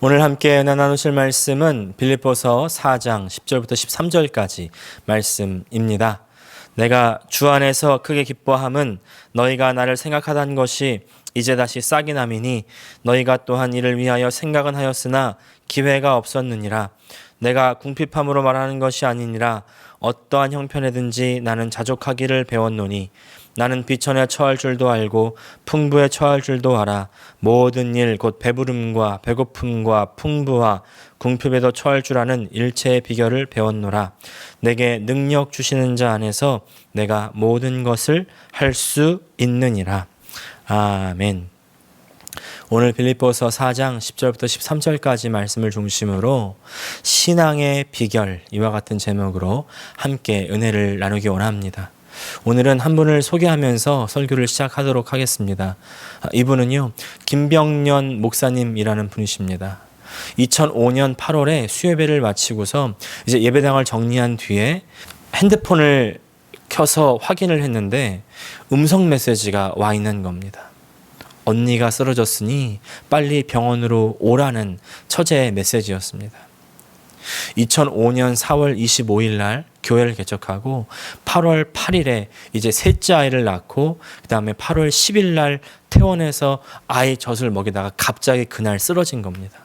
오늘 함께 은혜 나누실 말씀은 빌립보서 4장 10절부터 13절까지 말씀입니다. 내가 주 안에서 크게 기뻐함은 너희가 나를 생각하던 것이 이제 다시 싹이 남이니 너희가 또한 이를 위하여 생각은 하였으나 기회가 없었느니라. 내가 궁핍함으로 말하는 것이 아니니라. 어떠한 형편에든지 나는 자족하기를 배웠노니 나는 비천에 처할 줄도 알고 풍부에 처할 줄도 알아. 모든 일 곧 배부름과 배고픔과 풍부와 궁핍에도 처할 줄 아는 일체의 비결을 배웠노라. 내게 능력 주시는 자 안에서 내가 모든 것을 할 수 있느니라. 아멘. 오늘 빌립보서 4장 10절부터 13절까지 말씀을 중심으로 신앙의 비결, 이와 같은 제목으로 함께 은혜를 나누기 원합니다. 오늘은 한 분을 소개하면서 설교를 시작하도록 하겠습니다. 이분은요, 김병년 목사님이라는 분이십니다. 2005년 8월에 수요예배를 마치고서 이제 예배당을 정리한 뒤에 핸드폰을 켜서 확인을 했는데 음성 메시지가 와 있는 겁니다. 언니가 쓰러졌으니 빨리 병원으로 오라는 처제의 메시지였습니다. 2005년 4월 25일 날 교회를 개척하고 8월 8일에 이제 셋째 아이를 낳고 그 다음에 8월 10일 날 퇴원해서 아이 젖을 먹이다가 갑자기 그날 쓰러진 겁니다.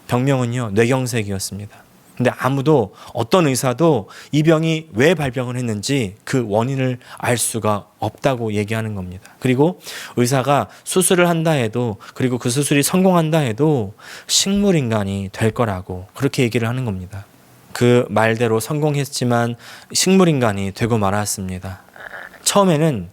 병명은요, 뇌경색이었습니다. 근데 아무도, 어떤 의사도 이 병이 왜 발병을 했는지 그 원인을 알 수가 없다고 얘기하는 겁니다. 그리고 의사가 수술을 한다 해도, 그리고 그 수술이 성공한다 해도 식물인간이 될 거라고 그렇게 얘기를 하는 겁니다. 그 말대로 성공했지만 식물인간이 되고 말았습니다. 처음에는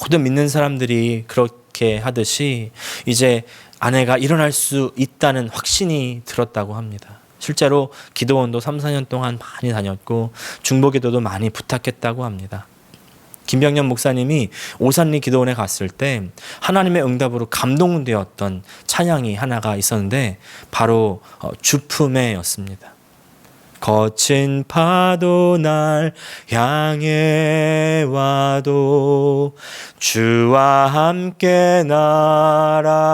모든 믿는 사람들이 그렇게 하듯이 이제 아내가 일어날 수 있다는 확신이 들었다고 합니다. 실제로 기도원도 3, 4년 동안 많이 다녔고 중보기도도 많이 부탁했다고 합니다. 김병년 목사님이 오산리 기도원에 갔을 때 하나님의 응답으로 감동되었던 찬양이 하나가 있었는데 바로 주품에였습니다. 거친 파도 날 향해 와도 주와 함께 날아오르리.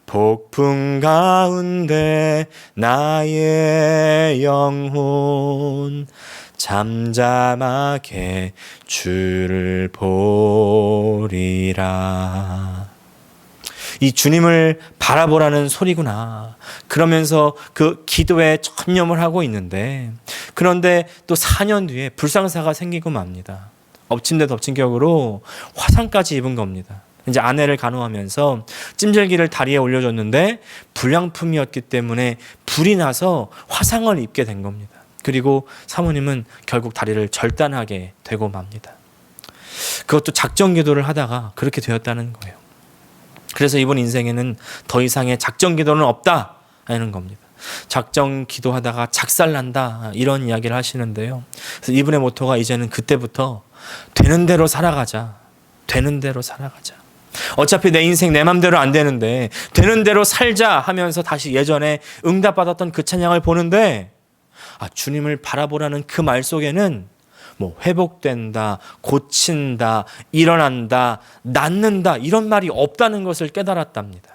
폭풍 가운데 나의 영혼 잠잠하게 주를 보리라. 이 주님을 바라보라는 소리구나. 그러면서 그 기도에 전념을 하고 있는데, 그런데 또 4년 뒤에 불상사가 생기고 맙니다. 엎친 데 덮친 격으로 화상까지 입은 겁니다. 이제 아내를 간호하면서 찜질기를 다리에 올려줬는데 불량품이었기 때문에 불이 나서 화상을 입게 된 겁니다. 그리고 사모님은 결국 다리를 절단하게 되고 맙니다. 그것도 작정 기도를 하다가 그렇게 되었다는 거예요. 그래서 이분 인생에는 더 이상의 작정 기도는 없다 하는 겁니다. 작정 기도하다가 작살난다, 이런 이야기를 하시는데요. 그래서 이분의 모토가 이제는 그때부터 되는 대로 살아가자. 되는 대로 살아가자. 어차피 내 인생 내 맘대로 안 되는데 되는 대로 살자 하면서 다시 예전에 응답받았던 그 찬양을 보는데, 주님을 바라보라는 그 말 속에는 뭐 회복된다, 고친다, 일어난다, 낫는다, 이런 말이 없다는 것을 깨달았답니다.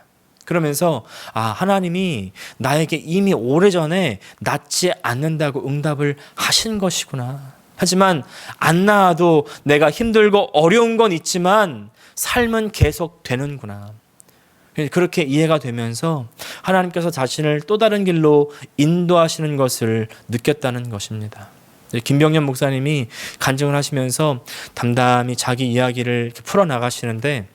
그러면서 하나님이 나에게 이미 오래전에 낫지 않는다고 응답을 하신 것이구나. 하지만 안 나아도 내가 힘들고 어려운 건 있지만 삶은 계속 되는구나. 그렇게 이해가 되면서 하나님께서 자신을 또 다른 길로 인도하시는 것을 느꼈다는 것입니다. 김병년 목사님이 간증을 하시면서 담담히 자기 이야기를 풀어나가시는데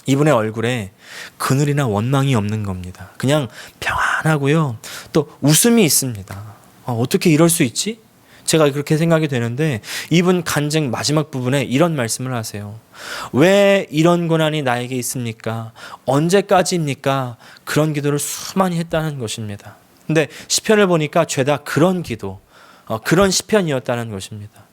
이분의 얼굴에 그늘이나 원망이 없는 겁니다. 그냥 평안하고요. 또 웃음이 있습니다. 어떻게 이럴 수 있지? 제가 그렇게 생각이 되는데 이분 간증 마지막 부분에 이런 말씀을 하세요. 왜 이런 고난이 나에게 있습니까? 언제까지입니까? 그런 기도를 수많이 했다는 것입니다. 근데 시편을 보니까 죄다 그런 기도, 그런 시편이었다는 것입니다.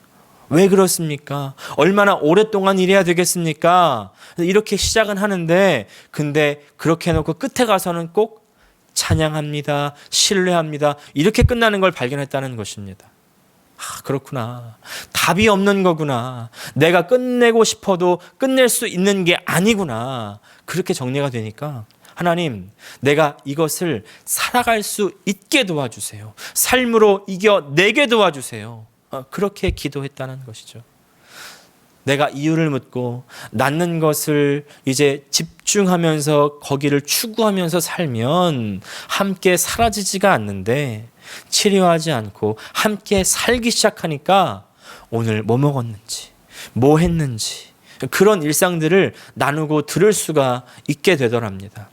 왜 그렇습니까? 얼마나 오랫동안 일해야 되겠습니까? 이렇게 시작은 하는데, 근데 그렇게 해놓고 끝에 가서는 꼭 찬양합니다, 신뢰합니다, 이렇게 끝나는 걸 발견했다는 것입니다. 그렇구나. 답이 없는 거구나. 내가 끝내고 싶어도 끝낼 수 있는 게 아니구나. 그렇게 정리가 되니까 하나님, 내가 이것을 살아갈 수 있게 도와주세요. 삶으로 이겨내게 도와주세요. 그렇게 기도했다는 것이죠. 내가 이유를 묻고 낳는 것을 이제 집중하면서 거기를 추구하면서 살면 함께 사라지지가 않는데, 치료하지 않고 함께 살기 시작하니까 오늘 뭐 먹었는지, 뭐 했는지 그런 일상들을 나누고 들을 수가 있게 되더랍니다.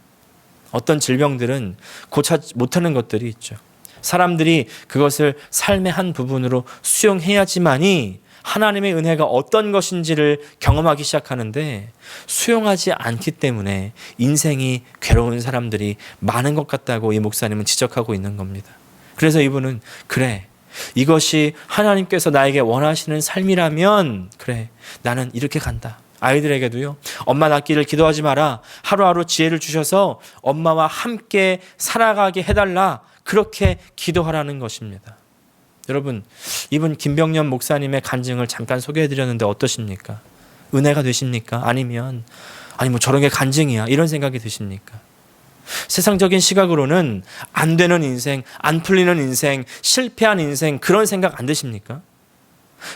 어떤 질병들은 고치지 못하는 것들이 있죠. 사람들이 그것을 삶의 한 부분으로 수용해야지만이 하나님의 은혜가 어떤 것인지를 경험하기 시작하는데, 수용하지 않기 때문에 인생이 괴로운 사람들이 많은 것 같다고 이 목사님은 지적하고 있는 겁니다. 그래서 이분은 그래, 이것이 하나님께서 나에게 원하시는 삶이라면 그래, 나는 이렇게 간다. 아이들에게도요, 엄마 낳기를 기도하지 마라. 하루하루 지혜를 주셔서 엄마와 함께 살아가게 해달라. 그렇게 기도하라는 것입니다. 여러분, 이분 김병년 목사님의 간증을 잠깐 소개해드렸는데 어떠십니까? 은혜가 되십니까? 아니면 뭐 저런 게 간증이야 이런 생각이 드십니까? 세상적인 시각으로는 안 되는 인생, 안 풀리는 인생, 실패한 인생, 그런 생각 안 드십니까?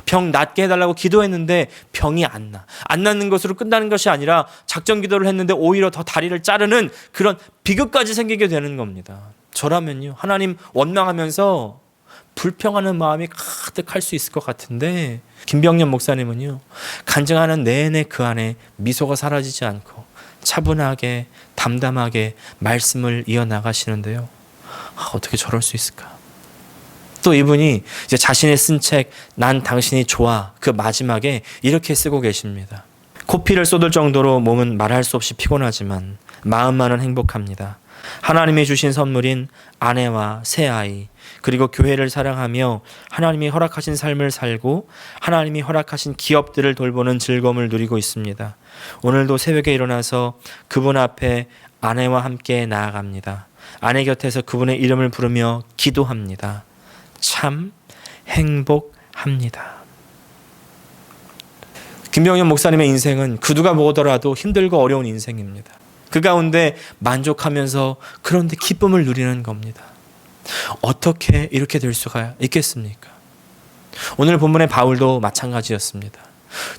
병 낫게 해달라고 기도했는데 병이 안 나. 안 낫는 것으로 끝나는 것이 아니라 작전 기도를 했는데 오히려 더 다리를 자르는 그런 비극까지 생기게 되는 겁니다. 저라면요, 하나님 원망하면서 불평하는 마음이 가득할 수 있을 것 같은데, 김병년 목사님은요, 간증하는 내내 그 안에 미소가 사라지지 않고 차분하게 담담하게 말씀을 이어나가시는데요. 어떻게 저럴 수 있을까? 또 이분이 이제 자신의 쓴 책 난 당신이 좋아, 그 마지막에 이렇게 쓰고 계십니다. 코피를 쏟을 정도로 몸은 말할 수 없이 피곤하지만 마음만은 행복합니다. 하나님이 주신 선물인 아내와 새 아이, 그리고 교회를 사랑하며 하나님이 허락하신 삶을 살고 하나님이 허락하신 기업들을 돌보는 즐거움을 누리고 있습니다. 오늘도 새벽에 일어나서 그분 앞에 아내와 함께 나아갑니다. 아내 곁에서 그분의 이름을 부르며 기도합니다. 참 행복합니다. 김병현 목사님의 인생은 그 누가 보더라도 힘들고 어려운 인생입니다. 그 가운데 만족하면서 그런데 기쁨을 누리는 겁니다. 어떻게 이렇게 될 수가 있겠습니까? 오늘 본문의 바울도 마찬가지였습니다.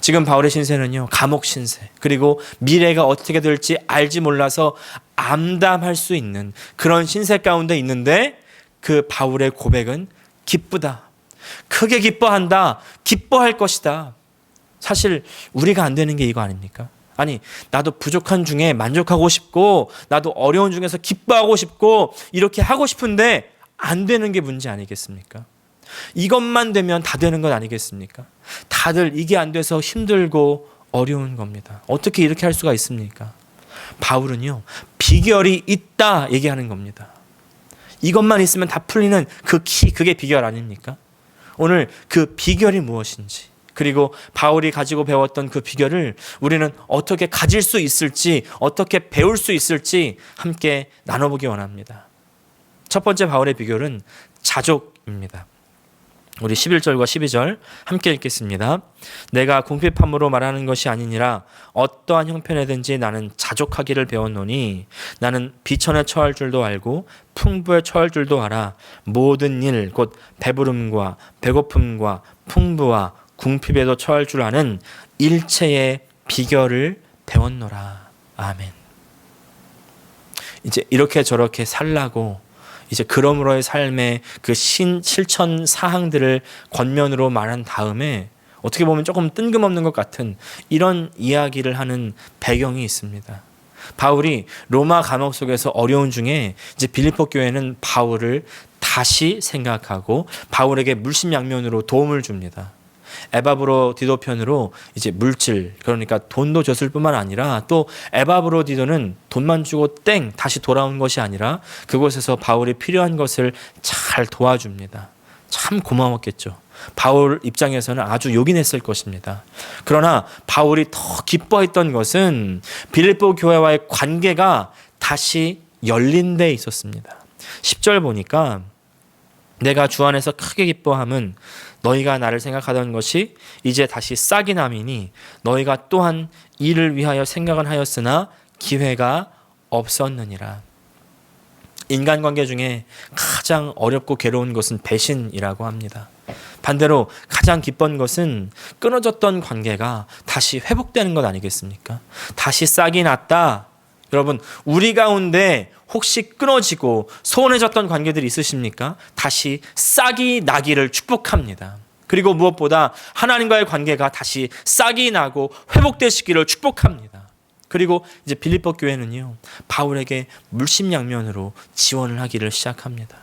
지금 바울의 신세는요, 감옥 신세, 그리고 미래가 어떻게 될지 알지 몰라서 암담할 수 있는 그런 신세 가운데 있는데, 그 바울의 고백은 기쁘다, 크게 기뻐한다, 기뻐할 것이다. 사실 우리가 안 되는 게 이거 아닙니까? 아니, 나도 부족한 중에 만족하고 싶고, 나도 어려운 중에서 기뻐하고 싶고, 이렇게 하고 싶은데 안 되는 게 문제 아니겠습니까? 이것만 되면 다 되는 것 아니겠습니까? 다들 이게 안 돼서 힘들고 어려운 겁니다. 어떻게 이렇게 할 수가 있습니까? 바울은요, 비결이 있다 얘기하는 겁니다. 이것만 있으면 다 풀리는 그 키, 그게 비결 아닙니까? 오늘 그 비결이 무엇인지, 그리고 바울이 가지고 배웠던 그 비결을 우리는 어떻게 가질 수 있을지, 어떻게 배울 수 있을지 함께 나눠보기 원합니다. 첫 번째 바울의 비결은 자족입니다. 우리 11절과 12절 함께 읽겠습니다. 내가 궁핍함으로 말하는 것이 아니니라 어떠한 형편에든지 나는 자족하기를 배웠노니 나는 비천에 처할 줄도 알고 풍부에 처할 줄도 알아. 모든 일 곧 배부름과 배고픔과 풍부와 궁핍에도 처할 줄 아는 일체의 비결을 배웠노라. 아멘. 이제 이렇게 저렇게 살라고 이제 그러므로의 삶의 그 실천 사항들을 권면으로 말한 다음에 어떻게 보면 조금 뜬금없는 것 같은 이런 이야기를 하는 배경이 있습니다. 바울이 로마 감옥 속에서 어려운 중에 이제 빌립보 교회는 바울을 다시 생각하고 바울에게 물심양면으로 도움을 줍니다. 에바브로디도 편으로 이제 물질, 그러니까 돈도 줬을 뿐만 아니라 또 에바브로디도는 돈만 주고 땡 다시 돌아온 것이 아니라 그곳에서 바울이 필요한 것을 잘 도와줍니다. 참 고마웠겠죠. 바울 입장에서는 아주 요긴했을 것입니다. 그러나 바울이 더 기뻐했던 것은 빌립보 교회와의 관계가 다시 열린 데 있었습니다. 10절 보니까 내가 주 안에서 크게 기뻐함은 너희가 나를 생각하던 것이 이제 다시 싹이 남이니 너희가 또한 이를 위하여 생각은 하였으나 기회가 없었느니라. 인간관계 중에 가장 어렵고 괴로운 것은 배신이라고 합니다. 반대로 가장 기쁜 것은 끊어졌던 관계가 다시 회복되는 것 아니겠습니까? 다시 싹이 났다. 여러분, 우리 가운데 혹시 끊어지고 소원해졌던 관계들이 있으십니까? 다시 싹이 나기를 축복합니다. 그리고 무엇보다 하나님과의 관계가 다시 싹이 나고 회복되시기를 축복합니다. 그리고 이제 빌립보 교회는요, 바울에게 물심양면으로 지원을 하기를 시작합니다.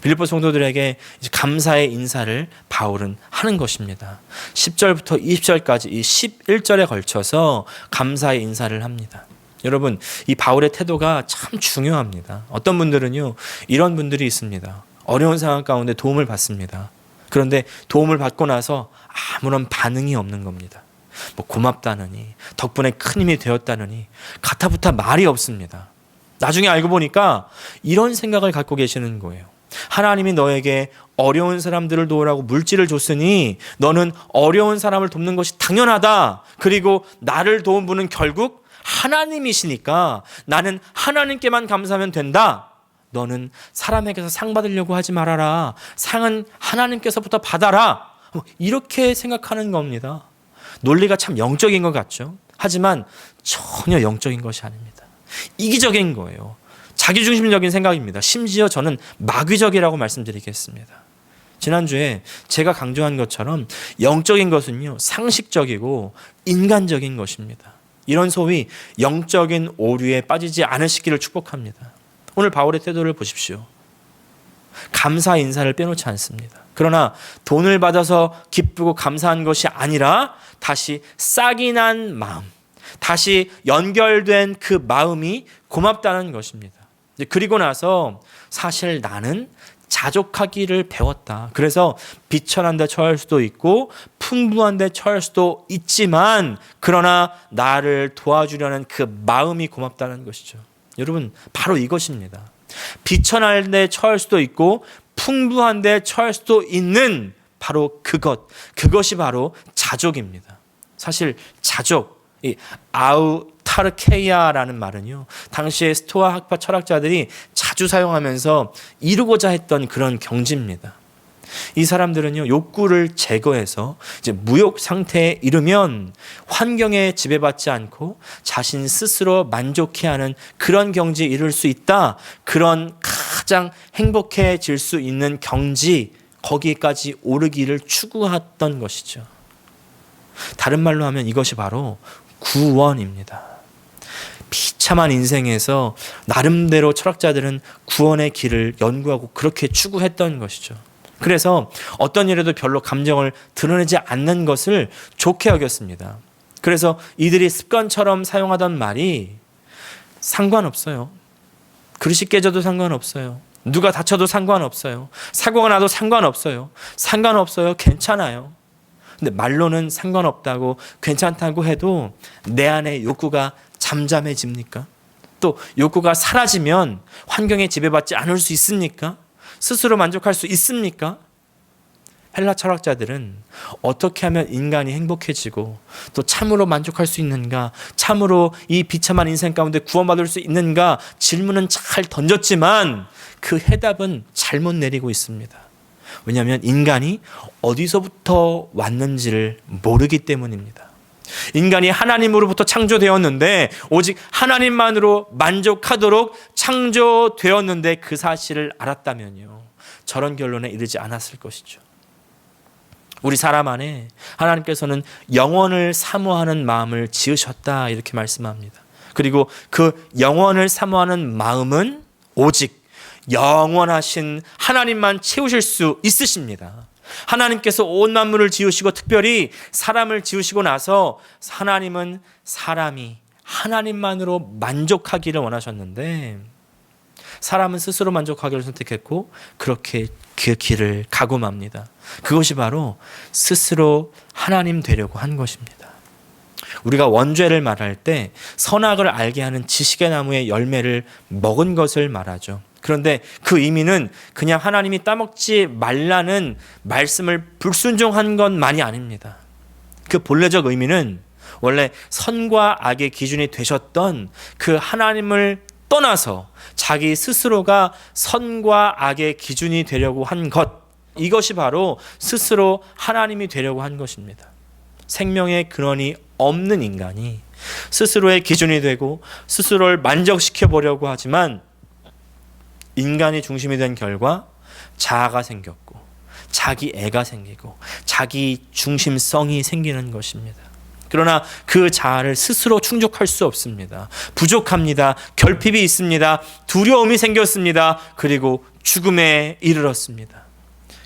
빌립보 성도들에게 이제 감사의 인사를 바울은 하는 것입니다. 10절부터 20절까지 이 11절에 걸쳐서 감사의 인사를 합니다. 여러분, 이 바울의 태도가 참 중요합니다. 어떤 분들은요, 이런 분들이 있습니다. 어려운 상황 가운데 도움을 받습니다. 그런데 도움을 받고 나서 아무런 반응이 없는 겁니다. 뭐 고맙다느니, 덕분에 큰 힘이 되었다느니, 가타부타 말이 없습니다. 나중에 알고 보니까 이런 생각을 갖고 계시는 거예요. 하나님이 너에게 어려운 사람들을 도우라고 물질을 줬으니 너는 어려운 사람을 돕는 것이 당연하다. 그리고 나를 도운 분은 결국 하나님이시니까 나는 하나님께만 감사하면 된다. 너는 사람에게서 상 받으려고 하지 말아라. 상은 하나님께서부터 받아라. 이렇게 생각하는 겁니다. 논리가 참 영적인 것 같죠. 하지만 전혀 영적인 것이 아닙니다. 이기적인 거예요. 자기중심적인 생각입니다. 심지어 저는 마귀적이라고 말씀드리겠습니다. 지난주에 제가 강조한 것처럼 영적인 것은요, 상식적이고 인간적인 것입니다. 이런 소위 영적인 오류에 빠지지 않으시기를 축복합니다. 오늘 바울의 태도를 보십시오. 감사 인사를 빼놓지 않습니다. 그러나 돈을 받아서 기쁘고 감사한 것이 아니라 다시 싹이 난 마음, 다시 연결된 그 마음이 고맙다는 것입니다. 그리고 나서 사실 나는 자족하기를 배웠다. 그래서 비천한 데 처할 수도 있고 풍부한 데 처할 수도 있지만 그러나 나를 도와주려는 그 마음이 고맙다는 것이죠. 여러분, 바로 이것입니다. 비천한 데 처할 수도 있고 풍부한 데 처할 수도 있는 바로 그것이 바로 자족입니다. 사실 자족, 이 아우타르케이아라는 말은요, 당시에 스토아 학파 철학자들이 자주 사용하면서 이루고자 했던 그런 경지입니다. 이 사람들은요, 욕구를 제거해서 이제 무욕 상태에 이르면 환경에 지배받지 않고 자신 스스로 만족해하는 그런 경지에 이를 수 있다. 그런 가장 행복해질 수 있는 경지, 거기까지 오르기를 추구했던 것이죠. 다른 말로 하면 이것이 바로 구원입니다. 비참한 인생에서 나름대로 철학자들은 구원의 길을 연구하고 그렇게 추구했던 것이죠. 그래서 어떤 일에도 별로 감정을 드러내지 않는 것을 좋게 여겼습니다. 그래서 이들이 습관처럼 사용하던 말이 상관없어요. 그릇이 깨져도 상관없어요. 누가 다쳐도 상관없어요. 사고가 나도 상관없어요. 상관없어요. 괜찮아요. 근데 말로는 상관없다고 괜찮다고 해도 내 안에 욕구가 잠잠해집니까? 또 욕구가 사라지면 환경에 지배받지 않을 수 있습니까? 스스로 만족할 수 있습니까? 헬라 철학자들은 어떻게 하면 인간이 행복해지고 또 참으로 만족할 수 있는가, 참으로 이 비참한 인생 가운데 구원받을 수 있는가 질문은 잘 던졌지만 그 해답은 잘못 내리고 있습니다. 왜냐하면 인간이 어디서부터 왔는지를 모르기 때문입니다. 인간이 하나님으로부터 창조되었는데 오직 하나님만으로 만족하도록 창조되었는데 그 사실을 알았다면요, 저런 결론에 이르지 않았을 것이죠. 우리 사람 안에 하나님께서는 영원을 사모하는 마음을 지으셨다, 이렇게 말씀합니다. 그리고 그 영원을 사모하는 마음은 오직 영원하신 하나님만 채우실 수 있으십니다. 하나님께서 온 만물을 지으시고 특별히 사람을 지으시고 나서 하나님은 사람이 하나님만으로 만족하기를 원하셨는데 사람은 스스로 만족하기를 선택했고 그렇게 그 길을 가고 맙니다. 그것이 바로 스스로 하나님 되려고 한 것입니다. 우리가 원죄를 말할 때 선악을 알게 하는 지식의 나무의 열매를 먹은 것을 말하죠. 그런데 그 의미는 그냥 하나님이 따먹지 말라는 말씀을 불순종한 것만이 아닙니다. 그 본래적 의미는 원래 선과 악의 기준이 되셨던 그 하나님을 떠나서 자기 스스로가 선과 악의 기준이 되려고 한 것, 이것이 바로 스스로 하나님이 되려고 한 것입니다. 생명의 근원이 없는 인간이 스스로의 기준이 되고 스스로를 만족시켜 보려고 하지만 인간이 중심이 된 결과 자아가 생겼고 자기 애가 생기고 자기 중심성이 생기는 것입니다. 그러나 그 자아를 스스로 충족할 수 없습니다. 부족합니다. 결핍이 있습니다. 두려움이 생겼습니다. 그리고 죽음에 이르렀습니다.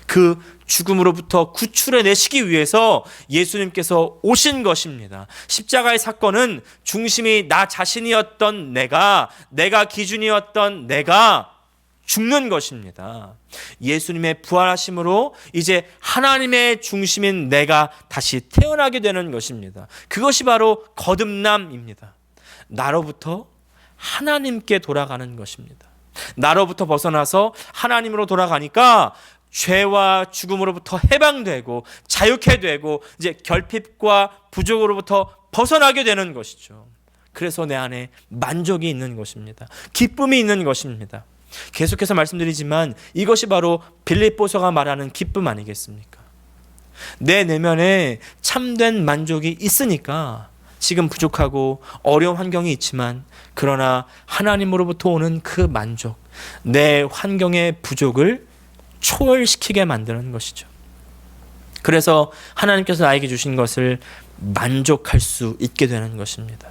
그 죽음으로부터 구출해내시기 위해서 예수님께서 오신 것입니다. 십자가의 사건은 중심이 나 자신이었던 내가 기준이었던 내가 죽는 것입니다. 예수님의 부활하심으로 이제 하나님의 중심인 내가 다시 태어나게 되는 것입니다. 그것이 바로 거듭남입니다. 나로부터 하나님께 돌아가는 것입니다. 나로부터 벗어나서 하나님으로 돌아가니까 죄와 죽음으로부터 해방되고 자유케 되고 이제 결핍과 부족으로부터 벗어나게 되는 것이죠. 그래서 내 안에 만족이 있는 것입니다. 기쁨이 있는 것입니다. 계속해서 말씀드리지만 이것이 바로 빌립보서가 말하는 기쁨 아니겠습니까? 내 내면에 참된 만족이 있으니까 지금 부족하고 어려운 환경이 있지만 그러나 하나님으로부터 오는 그 만족, 내 환경의 부족을 초월시키게 만드는 것이죠. 그래서 하나님께서 나에게 주신 것을 만족할 수 있게 되는 것입니다.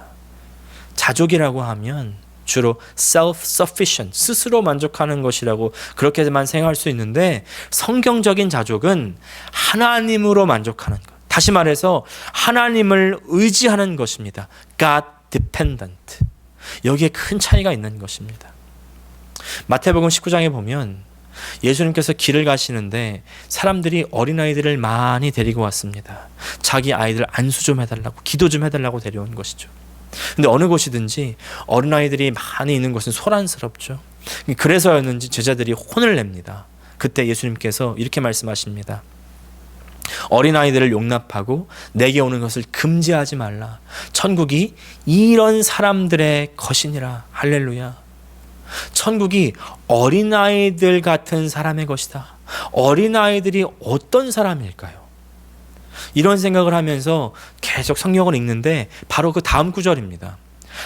자족이라고 하면 주로 self-sufficient, 스스로 만족하는 것이라고 그렇게만 생각할 수 있는데 성경적인 자족은 하나님으로 만족하는 것. 다시 말해서 하나님을 의지하는 것입니다. God dependent. 여기에 큰 차이가 있는 것입니다. 마태복음 19장에 보면 예수님께서 길을 가시는데 사람들이 어린아이들을 많이 데리고 왔습니다. 자기 아이들 안수 좀 해달라고, 기도 좀 해달라고 데려온 것이죠. 근데 어느 곳이든지 어린아이들이 많이 있는 곳은 소란스럽죠. 그래서였는지 제자들이 혼을 냅니다. 그때 예수님께서 이렇게 말씀하십니다. 어린아이들을 용납하고 내게 오는 것을 금지하지 말라. 천국이 이런 사람들의 것이니라. 할렐루야. 천국이 어린아이들 같은 사람의 것이다. 어린아이들이 어떤 사람일까요? 이런 생각을 하면서 계속 성경을 읽는데 바로 그 다음 구절입니다.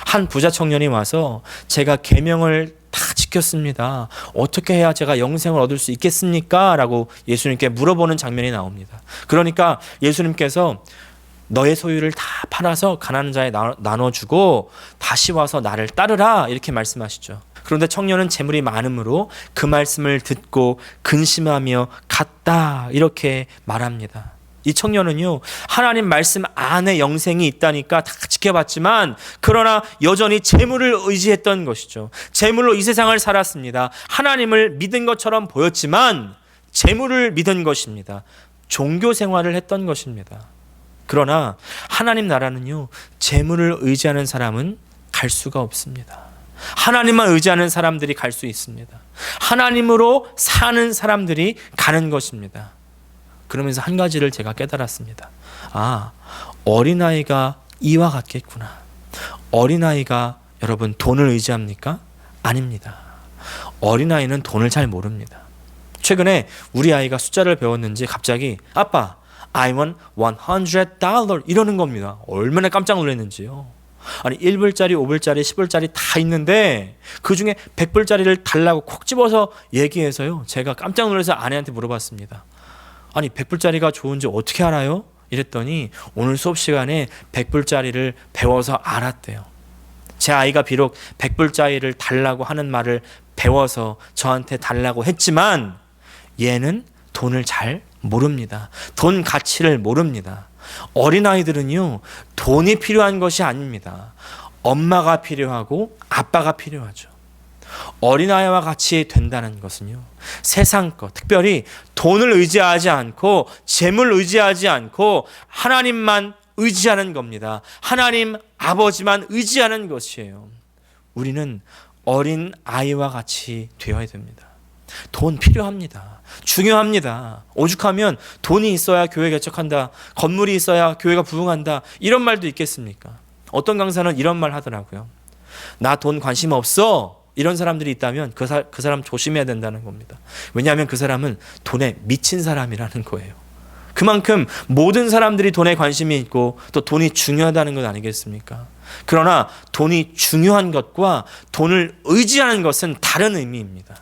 한 부자 청년이 와서 제가 계명을 다 지켰습니다. 어떻게 해야 제가 영생을 얻을 수 있겠습니까? 라고 예수님께 물어보는 장면이 나옵니다. 그러니까 예수님께서 너의 소유를 다 팔아서 가난한 자에 나눠주고 다시 와서 나를 따르라 이렇게 말씀하시죠. 그런데 청년은 재물이 많으므로 그 말씀을 듣고 근심하며 갔다 이렇게 말합니다. 이 청년은요, 하나님 말씀 안에 영생이 있다니까 다 지켜봤지만 그러나 여전히 재물을 의지했던 것이죠. 재물로 이 세상을 살았습니다. 하나님을 믿은 것처럼 보였지만 재물을 믿은 것입니다. 종교 생활을 했던 것입니다. 그러나 하나님 나라는요, 재물을 의지하는 사람은 갈 수가 없습니다. 하나님만 의지하는 사람들이 갈 수 있습니다. 하나님으로 사는 사람들이 가는 것입니다. 그러면서 한 가지를 제가 깨달았습니다. 아, 어린아이가 이와 같겠구나. 어린아이가 여러분 돈을 의지합니까? 아닙니다. 어린아이는 돈을 잘 모릅니다. 최근에 우리 아이가 숫자를 배웠는지 갑자기 아빠, I want $100 이러는 겁니다. 얼마나 깜짝 놀랐는지요. 아니 1불짜리, 5불짜리, 10불짜리 다 있는데 그중에 100불짜리를 달라고 콕 집어서 얘기해서요. 제가 깜짝 놀라서 아내한테 물어봤습니다. 아니 100불짜리가 좋은지 어떻게 알아요? 이랬더니 오늘 수업 시간에 100불짜리를 배워서 알았대요. 제 아이가 비록 100불짜리를 달라고 하는 말을 배워서 저한테 달라고 했지만 얘는 돈을 잘 모릅니다. 돈 가치를 모릅니다. 어린아이들은요, 돈이 필요한 것이 아닙니다. 엄마가 필요하고 아빠가 필요하죠. 어린아이와 같이 된다는 것은요, 세상 것, 특별히 돈을 의지하지 않고 재물을 의지하지 않고 하나님만 의지하는 겁니다. 하나님 아버지만 의지하는 것이에요. 우리는 어린 아이와 같이 되어야 됩니다. 돈 필요합니다. 중요합니다. 오죽하면 돈이 있어야 교회 개척한다, 건물이 있어야 교회가 부흥한다, 이런 말도 있겠습니까? 어떤 강사는 이런 말 하더라고요. 나 돈 관심 없어. 이런 사람들이 있다면 그 사람 조심해야 된다는 겁니다. 왜냐하면 그 사람은 돈에 미친 사람이라는 거예요. 그만큼 모든 사람들이 돈에 관심이 있고 또 돈이 중요하다는 것 아니겠습니까? 그러나 돈이 중요한 것과 돈을 의지하는 것은 다른 의미입니다.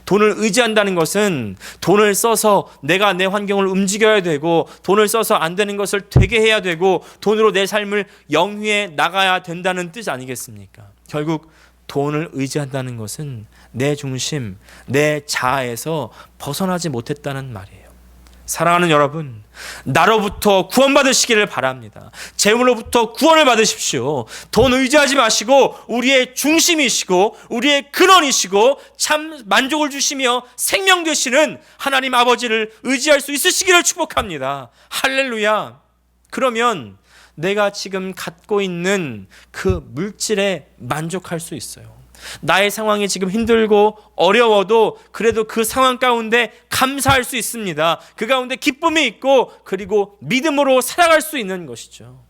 돈을 의지한다는 것은 돈을 써서 내가 내 환경을 움직여야 되고, 돈을 써서 안 되는 것을 되게 해야 되고, 돈으로 내 삶을 영위해 나가야 된다는 뜻 아니겠습니까? 결국 돈을 의지한다는 것은 내 중심, 내 자아에서 벗어나지 못했다는 말이에요. 사랑하는 여러분, 나로부터 구원받으시기를 바랍니다. 재물로부터 구원을 받으십시오. 돈 의지하지 마시고 우리의 중심이시고 우리의 근원이시고 참 만족을 주시며 생명 되시는 하나님 아버지를 의지할 수 있으시기를 축복합니다. 할렐루야. 그러면 내가 지금 갖고 있는 그 물질에 만족할 수 있어요. 나의 상황이 지금 힘들고 어려워도 그래도 그 상황 가운데 감사할 수 있습니다. 그 가운데 기쁨이 있고 그리고 믿음으로 살아갈 수 있는 것이죠.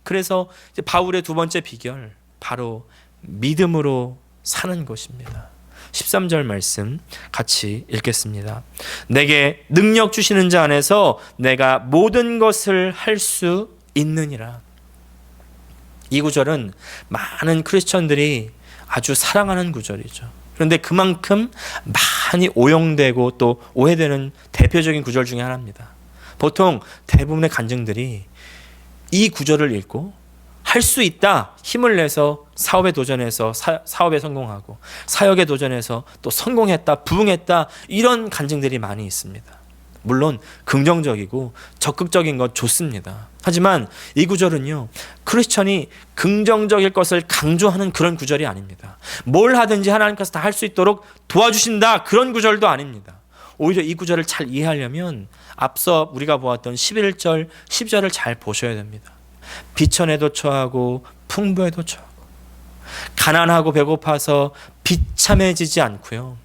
그래서 이제 바울의 두 번째 비결, 바로 믿음으로 사는 것입니다. 13절 말씀 같이 읽겠습니다. 내게 능력 주시는 자 안에서 내가 모든 것을 할 수 있느니라. 이 구절은 많은 크리스천들이 아주 사랑하는 구절이죠. 그런데 그만큼 많이 오용되고 또 오해되는 대표적인 구절 중에 하나입니다. 보통 대부분의 간증들이 이 구절을 읽고 할 수 있다, 힘을 내서 사업에 도전해서 사업에 성공하고, 사역에 도전해서 또 성공했다, 부흥했다, 이런 간증들이 많이 있습니다. 물론 긍정적이고 적극적인 것 좋습니다. 하지만 이 구절은요, 크리스천이 긍정적일 것을 강조하는 그런 구절이 아닙니다. 뭘 하든지 하나님께서 다 할 수 있도록 도와주신다, 그런 구절도 아닙니다. 오히려 이 구절을 잘 이해하려면 앞서 우리가 보았던 11절, 10절을 잘 보셔야 됩니다. 비천에도 처하고 풍부에도 처하고, 가난하고 배고파서 비참해지지 않고요,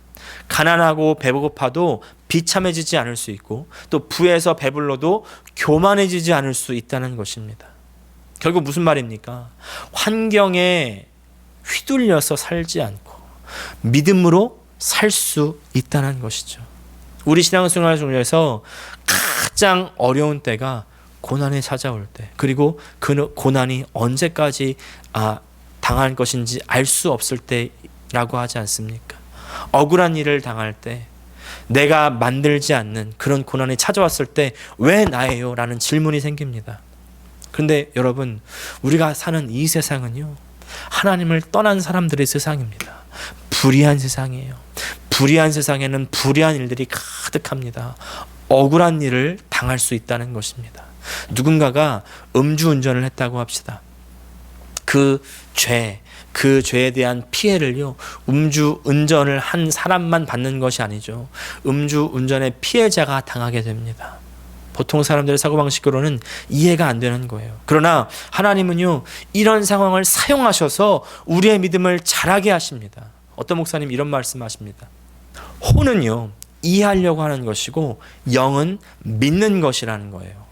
가난하고 배고파도 비참해지지 않을 수 있고, 또 부에서 배불러도 교만해지지 않을 수 있다는 것입니다. 결국 무슨 말입니까? 환경에 휘둘려서 살지 않고 믿음으로 살 수 있다는 것이죠. 우리 신앙생활 중에서 가장 어려운 때가 고난이 찾아올 때, 그리고 그 고난이 언제까지 당할 것인지 알 수 없을 때라고 하지 않습니까? 억울한 일을 당할 때, 내가 만들지 않는 그런 고난이 찾아왔을 때 왜 나예요? 라는 질문이 생깁니다. 그런데 여러분, 우리가 사는 이 세상은요, 하나님을 떠난 사람들의 세상입니다. 불의한 세상이에요. 불의한 세상에는 불의한 일들이 가득합니다. 억울한 일을 당할 수 있다는 것입니다. 누군가가 음주운전을 했다고 합시다. 그 죄에 대한 피해를요, 음주운전을 한 사람만 받는 것이 아니죠. 음주운전의 피해자가 당하게 됩니다. 보통 사람들의 사고방식으로는 이해가 안 되는 거예요. 그러나 하나님은요, 이런 상황을 사용하셔서 우리의 믿음을 자라게 하십니다. 어떤 목사님 이런 말씀하십니다. 혼은요, 이해하려고 하는 것이고 영은 믿는 것이라는 거예요.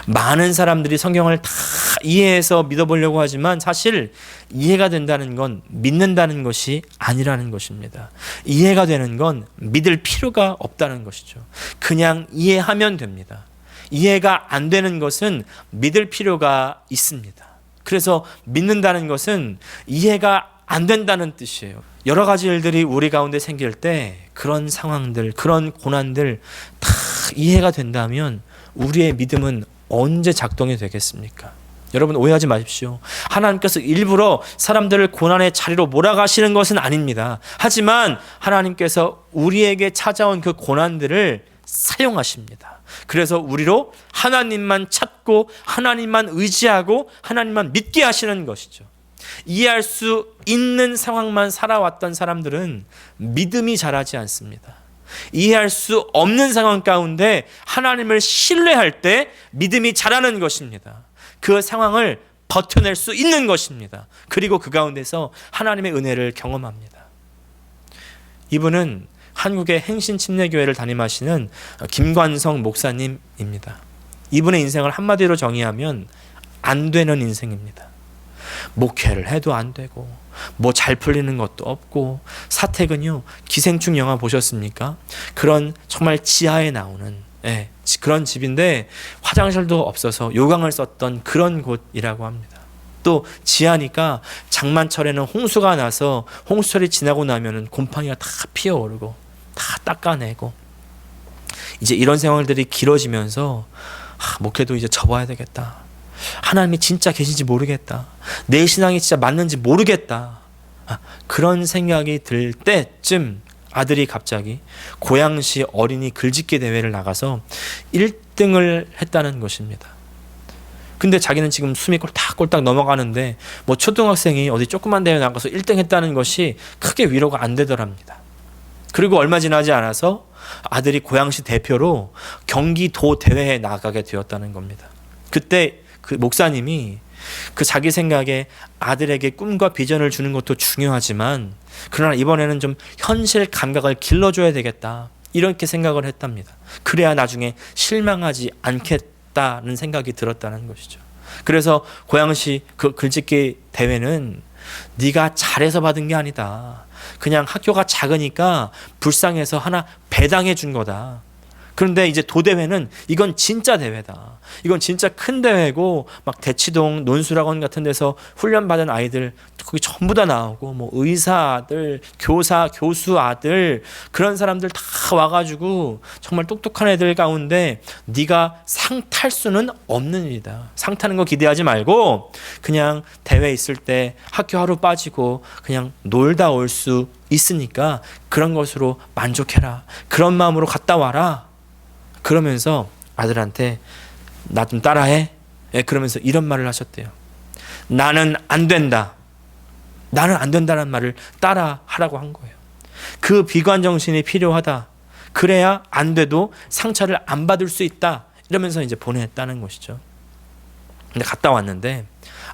많은 사람들이 성경을 다 이해해서 믿어보려고 하지만 사실 이해가 된다는 건 믿는다는 것이 아니라는 것입니다. 이해가 되는 건 믿을 필요가 없다는 것이죠. 그냥 이해하면 됩니다. 이해가 안 되는 것은 믿을 필요가 있습니다. 그래서 믿는다는 것은 이해가 안 된다는 뜻이에요. 여러 가지 일들이 우리 가운데 생길 때 그런 상황들, 그런 고난들 다 이해가 된다면 우리의 믿음은 언제 작동이 되겠습니까? 여러분, 오해하지 마십시오. 하나님께서 일부러 사람들을 고난의 자리로 몰아가시는 것은 아닙니다. 하지만 하나님께서 우리에게 찾아온 그 고난들을 사용하십니다. 그래서 우리로 하나님만 찾고 하나님만 의지하고 하나님만 믿게 하시는 것이죠. 이해할 수 있는 상황만 살아왔던 사람들은 믿음이 자라지 않습니다. 이해할 수 없는 상황 가운데 하나님을 신뢰할 때 믿음이 자라는 것입니다. 그 상황을 버텨낼 수 있는 것입니다. 그리고 그 가운데서 하나님의 은혜를 경험합니다. 이분은 한국의 행신침례교회를 담임하시는 김관성 목사님입니다. 이분의 인생을 한마디로 정의하면 안 되는 인생입니다. 목회를 해도 안 되고 뭐 잘 풀리는 것도 없고, 사택은요, 기생충 영화 보셨습니까? 그런 정말 지하에 나오는 그런 집인데 화장실도 없어서 요강을 썼던 그런 곳이라고 합니다. 또 지하니까 장마철에는 홍수가 나서 홍수철이 지나고 나면은 곰팡이가 다 피어오르고 다 닦아내고, 이제 이런 생활들이 길어지면서 목회도 이제 접어야 되겠다. 하나님이 진짜 계신지 모르겠다. 내 신앙이 진짜 맞는지 모르겠다. 그런 생각이 들 때쯤 아들이 갑자기 고양시 어린이 글짓기 대회를 나가서 1등을 했다는 것입니다. 근데 자기는 지금 숨이 꼴딱꼴딱 넘어가는데 뭐 초등학생이 어디 조그만 대회 나가서 1등 했다는 것이 크게 위로가 안 되더랍니다. 그리고 얼마 지나지 않아서 아들이 고양시 대표로 경기도 대회에 나가게 되었다는 겁니다. 그때 그 목사님이 그 자기 생각에 아들에게 꿈과 비전을 주는 것도 중요하지만, 그러나 이번에는 좀 현실 감각을 길러줘야 되겠다, 이렇게 생각을 했답니다. 그래야 나중에 실망하지 않겠다는 생각이 들었다는 것이죠. 그래서 고양시 그 글짓기 대회는 네가 잘해서 받은 게 아니다. 그냥 학교가 작으니까 불쌍해서 하나 배당해 준 거다. 그런데 이제 도대회는 이건 진짜 대회다. 이건 진짜 큰 대회고, 막 대치동 논술학원 같은 데서 훈련받은 아이들 거기 전부 다 나오고, 뭐 의사 아들, 교사, 교수 아들, 그런 사람들 다 와가지고 정말 똑똑한 애들 가운데 네가 상 탈 수는 없는 일이다. 상 타는 거 기대하지 말고 그냥 대회 있을 때 학교 하루 빠지고 그냥 놀다 올 수 있으니까 그런 것으로 만족해라. 그런 마음으로 갔다 와라. 그러면서 아들한테 나 좀 따라해. 그러면서 이런 말을 하셨대요. 나는 안 된다. 나는 안 된다는 말을 따라하라고 한 거예요. 그 비관 정신이 필요하다. 그래야 안 돼도 상처를 안 받을 수 있다. 이러면서 이제 보냈다는 것이죠. 근데 갔다 왔는데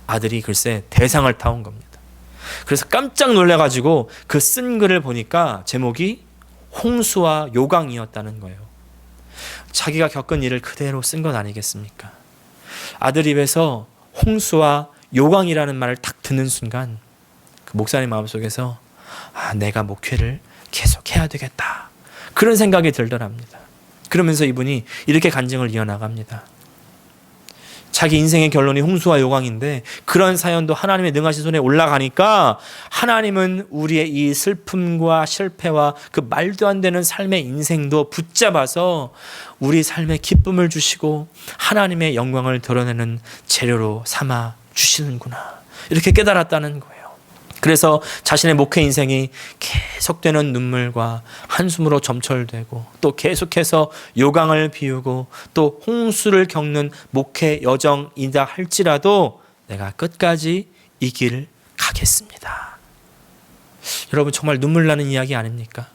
아들이 글쎄 대상을 타온 겁니다. 그래서 깜짝 놀래가지고 그 쓴 글을 보니까 제목이 홍수와 요강이었다는 거예요. 자기가 겪은 일을 그대로 쓴 건 아니겠습니까? 아들 입에서 홍수와 요강이라는 말을 딱 듣는 순간 그 목사님 마음속에서 내가 목회를 계속 해야 되겠다, 그런 생각이 들더랍니다. 그러면서 이분이 이렇게 간증을 이어나갑니다. 자기 인생의 결론이 홍수와 요강인데 그런 사연도 하나님의 능하신 손에 올라가니까 하나님은 우리의 이 슬픔과 실패와 그 말도 안 되는 삶의 인생도 붙잡아서 우리 삶에 기쁨을 주시고 하나님의 영광을 드러내는 재료로 삼아 주시는구나, 이렇게 깨달았다는 거예요. 그래서 자신의 목회 인생이 계속되는 눈물과 한숨으로 점철되고 또 계속해서 요강을 비우고 또 홍수를 겪는 목회 여정이다 할지라도 내가 끝까지 이 길 가겠습니다. 여러분, 정말 눈물 나는 이야기 아닙니까?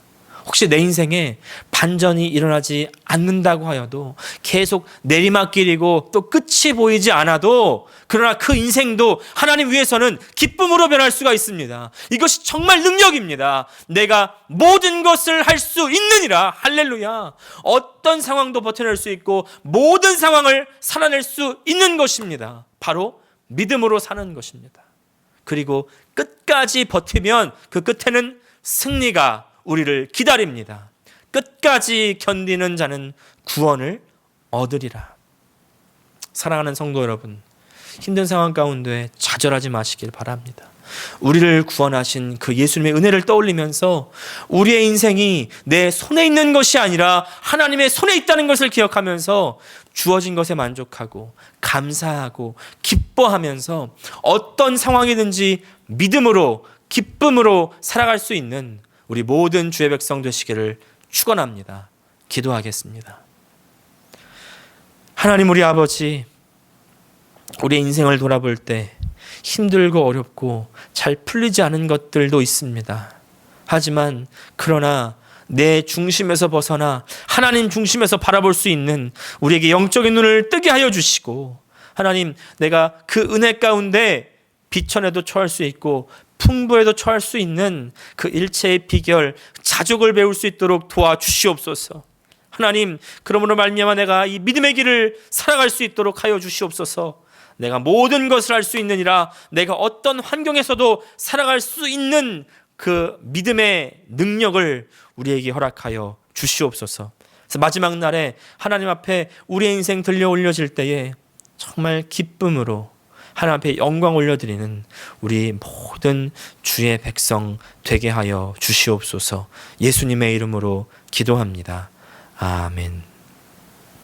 혹시 내 인생에 반전이 일어나지 않는다고 하여도 계속 내리막길이고 또 끝이 보이지 않아도, 그러나 그 인생도 하나님 위해서는 기쁨으로 변할 수가 있습니다. 이것이 정말 능력입니다. 내가 모든 것을 할 수 있느니라. 할렐루야. 어떤 상황도 버텨낼 수 있고 모든 상황을 살아낼 수 있는 것입니다. 바로 믿음으로 사는 것입니다. 그리고 끝까지 버티면 그 끝에는 승리가 우리를 기다립니다. 끝까지 견디는 자는 구원을 얻으리라. 사랑하는 성도 여러분, 힘든 상황 가운데 좌절하지 마시길 바랍니다. 우리를 구원하신 그 예수님의 은혜를 떠올리면서 우리의 인생이 내 손에 있는 것이 아니라 하나님의 손에 있다는 것을 기억하면서 주어진 것에 만족하고 감사하고 기뻐하면서 어떤 상황이든지 믿음으로 기쁨으로 살아갈 수 있는 우리 모든 주의 백성 되시기를 축원합니다. 기도하겠습니다. 하나님, 우리 아버지, 우리의 인생을 돌아볼 때 힘들고 어렵고 잘 풀리지 않은 것들도 있습니다. 하지만 그러나 내 중심에서 벗어나 하나님 중심에서 바라볼 수 있는 우리에게 영적인 눈을 뜨게 하여 주시고, 하나님, 내가 그 은혜 가운데 비천에도 처할 수 있고 풍부에도 처할 수 있는 그 일체의 비결, 자족을 배울 수 있도록 도와주시옵소서. 하나님, 그러므로 말미암아 내가 이 믿음의 길을 살아갈 수 있도록 하여 주시옵소서. 내가 모든 것을 할 수 있느니라, 내가 어떤 환경에서도 살아갈 수 있는 그 믿음의 능력을 우리에게 허락하여 주시옵소서. 그래서 마지막 날에 하나님 앞에 우리의 인생 들려 올려질 때에 정말 기쁨으로 하나님 앞에 영광 올려드리는 우리 모든 주의 백성 되게 하여 주시옵소서. 예수님의 이름으로 기도합니다. 아멘.